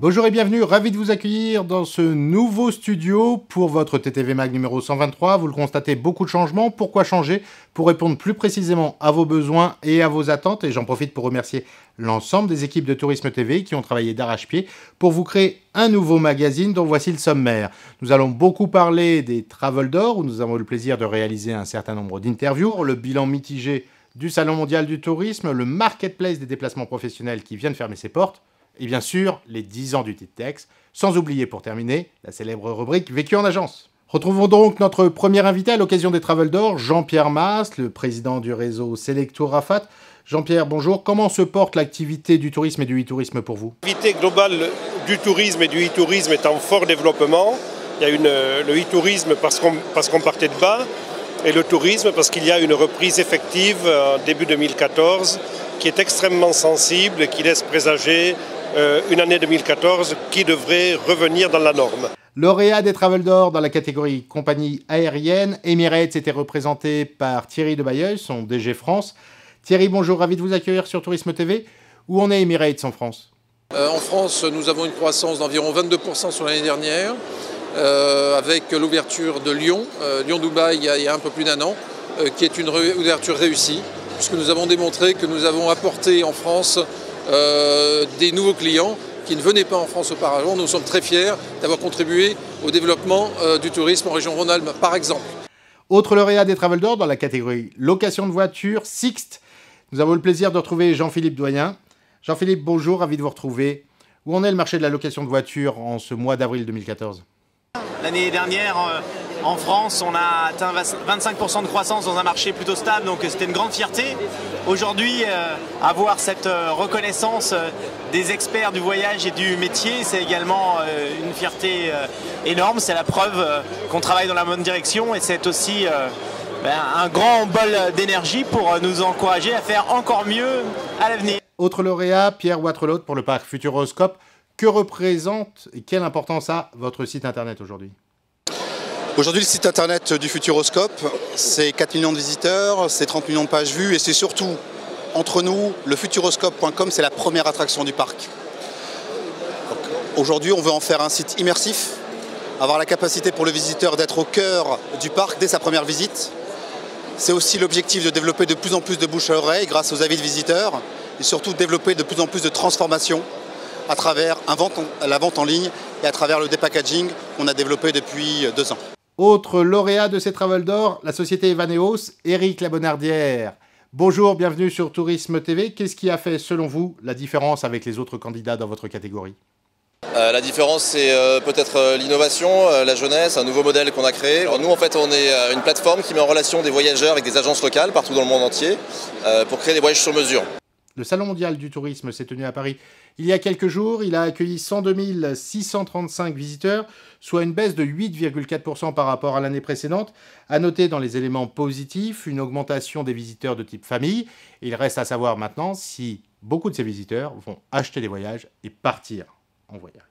Bonjour et bienvenue, ravi de vous accueillir dans ce nouveau studio pour votre TTV Mag numéro 123. Vous le constatez, beaucoup de changements. Pourquoi changer? Pour répondre plus précisément à vos besoins et à vos attentes. Et j'en profite pour remercier l'ensemble des équipes de Tourisme TV qui ont travaillé d'arrache-pied pour vous créer un nouveau magazine dont voici le sommaire. Nous allons beaucoup parler des Travel d'Or où nous avons eu le plaisir de réaliser un certain nombre d'interviews, le bilan mitigé du Salon mondial du tourisme, le marketplace des déplacements professionnels qui vient de fermer ses portes, et bien sûr, les 10 ans du Titex, sans oublier pour terminer la célèbre rubrique Vécu en agence. Retrouvons donc notre premier invité à l'occasion des Travel d'Or, Jean-Pierre Mas, le président du réseau Selectour Rafat. Jean-Pierre, bonjour. Comment se porte l'activité du tourisme et du e-tourisme pour vous? L'activité globale du tourisme et du e-tourisme est en fort développement. Il y a le e-tourisme parce qu'on partait de bas, et le tourisme parce qu'il y a une reprise effective en début 2014 qui est extrêmement sensible et qui laisse présager une année 2014 qui devrait revenir dans la norme. Lauréat des Travel d'Or dans la catégorie compagnie aérienne, Emirates était représenté par Thierry de Bailleul, son DG France. Thierry, bonjour, ravi de vous accueillir sur Tourisme TV. Où en est Emirates en France? En France, nous avons une croissance d'environ 22% sur l'année dernière, avec l'ouverture de Lyon, Lyon-Dubaï il y a un peu plus d'un an, qui est une ouverture réussie, puisque nous avons démontré que nous avons apporté en France des nouveaux clients qui ne venaient pas en France auparavant. Nous sommes très fiers d'avoir contribué au développement du tourisme en région Rhône-Alpes, par exemple. Autre lauréat des Travel d'Or dans la catégorie location de voiture, Sixt. Nous avons le plaisir de retrouver Jean-Philippe Doyen. Jean-Philippe, bonjour, ravi de vous retrouver. Où en est le marché de la location de voiture en ce mois d'avril 2014? L'année dernière, en France, on a atteint 25% de croissance dans un marché plutôt stable, donc c'était une grande fierté. Aujourd'hui, avoir cette reconnaissance des experts du voyage et du métier, c'est également une fierté énorme. C'est la preuve qu'on travaille dans la bonne direction et c'est aussi un grand bol d'énergie pour nous encourager à faire encore mieux à l'avenir. Autre lauréat, Pierre Waterloo pour le parc Futuroscope. Que représente et quelle importance a votre site internet aujourd'hui? Aujourd'hui, le site internet du Futuroscope, c'est 4 millions de visiteurs, c'est 30 millions de pages vues et c'est surtout, entre nous, le futuroscope.com, c'est la première attraction du parc. Aujourd'hui, on veut en faire un site immersif, avoir la capacité pour le visiteur d'être au cœur du parc dès sa première visite. C'est aussi l'objectif de développer de plus en plus de bouche à oreille grâce aux avis de visiteurs et surtout de développer de plus en plus de transformations à travers la vente en ligne et à travers le dépackaging qu'on a développé depuis 2 ans. Autre lauréat de ces Travel d'Or, la société Evaneos, Éric Labonnardière. Bonjour, bienvenue sur Tourisme TV. Qu'est-ce qui a fait, selon vous, la différence avec les autres candidats dans votre catégorie? La différence, c'est peut-être l'innovation, la jeunesse, un nouveau modèle qu'on a créé. Alors nous, en fait, on est une plateforme qui met en relation des voyageurs avec des agences locales partout dans le monde entier pour créer des voyages sur mesure. Le Salon mondial du tourisme s'est tenu à Paris il y a quelques jours. Il a accueilli 102 635 visiteurs, soit une baisse de 8,4% par rapport à l'année précédente. À noter dans les éléments positifs, une augmentation des visiteurs de type famille. Il reste à savoir maintenant si beaucoup de ces visiteurs vont acheter des voyages et partir en voyage.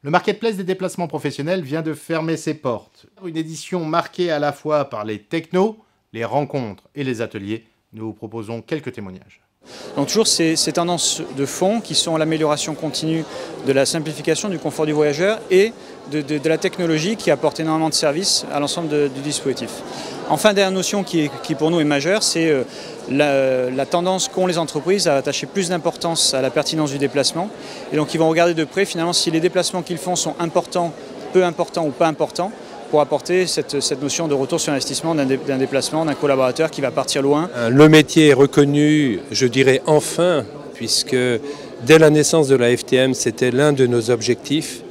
Le marketplace des déplacements professionnels vient de fermer ses portes. Une édition marquée à la fois par les technos, les rencontres et les ateliers. Nous vous proposons quelques témoignages. Donc toujours ces tendances de fond qui sont l'amélioration continue de la simplification du confort du voyageur et de la technologie qui apporte énormément de services à l'ensemble du dispositif. Enfin, dernière notion qui pour nous est majeure, c'est la tendance qu'ont les entreprises à attacher plus d'importance à la pertinence du déplacement. Et donc ils vont regarder de près finalement si les déplacements qu'ils font sont importants, peu importants ou pas importants, pour apporter cette notion de retour sur investissement d'un déplacement, d'un collaborateur qui va partir loin. Le métier est reconnu, je dirais enfin, puisque dès la naissance de la FTM, c'était l'un de nos objectifs.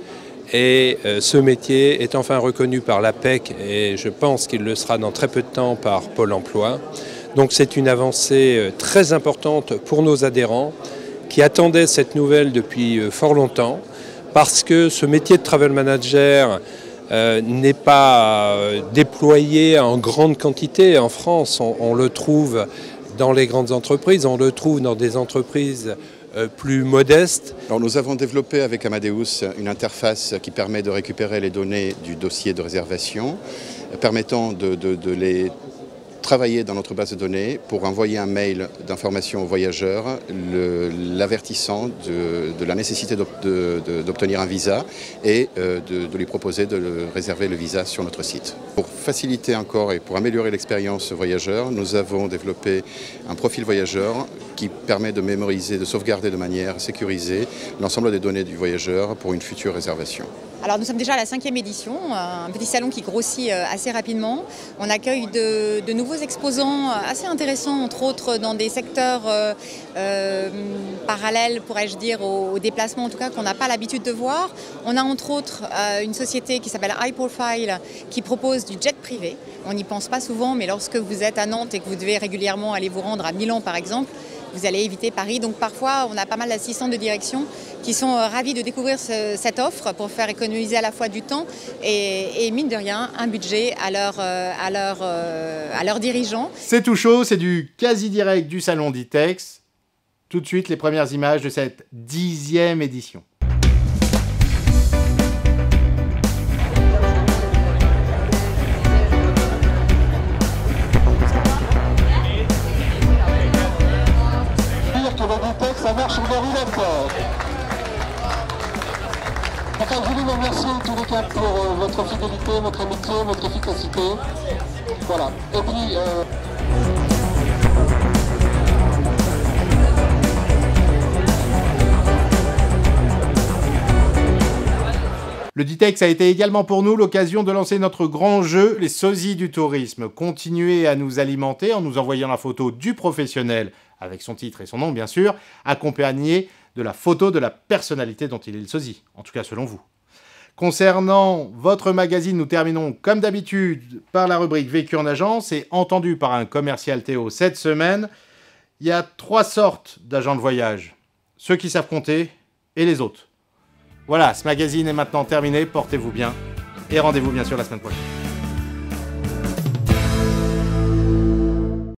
Et ce métier est enfin reconnu par l'APEC et je pense qu'il le sera dans très peu de temps par Pôle emploi. Donc c'est une avancée très importante pour nos adhérents qui attendaient cette nouvelle depuis fort longtemps parce que ce métier de travel manager n'est pas déployé en grande quantité en France. On le trouve dans les grandes entreprises, on le trouve dans des entreprises plus modestes. Alors nous avons développé avec Amadeus une interface qui permet de récupérer les données du dossier de réservation, permettant de les travailler dans notre base de données pour envoyer un mail d'information aux voyageurs l'avertissant de la nécessité d'obtenir un visa et de lui proposer de réserver le visa sur notre site. Pour faciliter encore et pour améliorer l'expérience voyageur, nous avons développé un profil voyageur qui permet de mémoriser, de sauvegarder de manière sécurisée l'ensemble des données du voyageur pour une future réservation. Alors nous sommes déjà à la 5e édition, un petit salon qui grossit assez rapidement. On accueille de nouveaux exposants assez intéressants, entre autres dans des secteurs parallèles, pourrais-je dire, aux déplacements en tout cas qu'on n'a pas l'habitude de voir. On a entre autres une société qui s'appelle iProfile qui propose du jet privé. On n'y pense pas souvent, mais lorsque vous êtes à Nantes et que vous devez régulièrement aller vous rendre à Milan par exemple, vous allez éviter Paris. Donc parfois, on a pas mal d'assistants de direction qui sont ravis de découvrir cette offre pour faire économiser à la fois du temps et mine de rien, un budget à leurs dirigeants. C'est tout chaud, c'est du quasi direct du salon d'ITEX. Tout de suite, les premières images de cette 10e édition. Ça marche en déroulette. Enfin, je voulais vous remercier en tous les cas pour votre fidélité, votre amitié, votre efficacité. Voilà. Et puis... Le DITEX a été également pour nous l'occasion de lancer notre grand jeu, les sosies du tourisme. Continuez à nous alimenter en nous envoyant la photo du professionnel, avec son titre et son nom bien sûr, accompagné de la photo de la personnalité dont il est le sosie, en tout cas selon vous. Concernant votre magazine, nous terminons comme d'habitude par la rubrique Vécu en agence et entendu par un commercial Théo cette semaine. Il y a 3 sortes d'agents de voyage, ceux qui savent compter et les autres. Voilà, ce magazine est maintenant terminé, portez-vous bien et rendez-vous bien sûr la semaine prochaine.